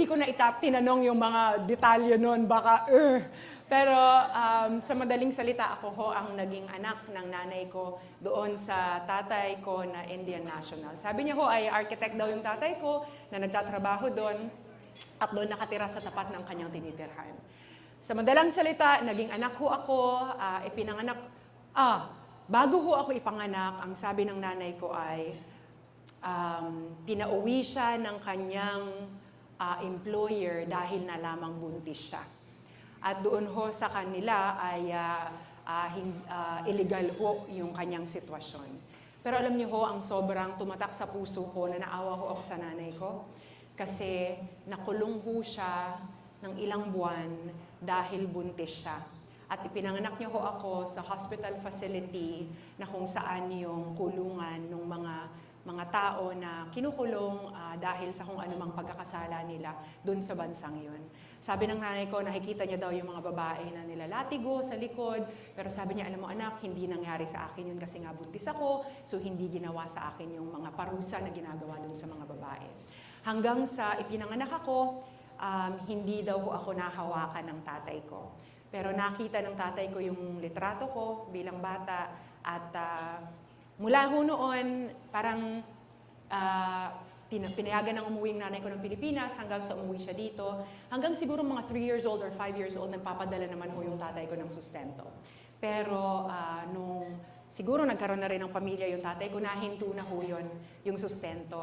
ko na tinanong yung mga detalye nun, baka, Pero sa madaling salita, ako ho ang naging anak ng nanay ko doon sa tatay ko na Indian national. Sabi niya ho ay architect daw yung tatay ko na nagtatrabaho doon at doon nakatira sa tapat ng kanyang tinitirhan. Sa madalang salita, naging anak ho ako, bago ho ako ipanganak, ang sabi ng nanay ko ay pinauwi siya ng kanyang employer dahil na lamang buntis siya. At doon ho sa kanila ay illegal ho yung kanyang sitwasyon. Pero alam niyo ho, ang sobrang tumatak sa puso ko na naawa ho ako sa nanay ko kasi nakulong ho siya ng ilang buwan dahil buntis siya. At ipinanganak niyo ho ako sa hospital facility na kung saan yung kulungan ng mga tao na kinukulong dahil sa kung anumang pagkakasala nila doon sa bansang yun. Sabi ng nanay ko, nakikita niya daw yung mga babae na nilalatigo sa likod, pero sabi niya, alam mo anak, hindi nangyari sa akin yun kasi nga buntis ako, so hindi ginawa sa akin yung mga parusa na ginagawa dun sa mga babae. Hanggang sa ipinanganak ako, hindi daw ako nahawakan ng tatay ko. Pero nakita ng tatay ko yung litrato ko bilang bata at mula ho noon, parang pinayagan ng umuwi ng nanay ko ng Pilipinas hanggang sa umuwi siya dito. Hanggang siguro mga 3 years old or 5 years old, nagpapadala naman ho yung tatay ko ng sustento. Pero nung siguro nagkaroon na rin ng pamilya yung tatay ko, nahinto na ho yun, yung sustento.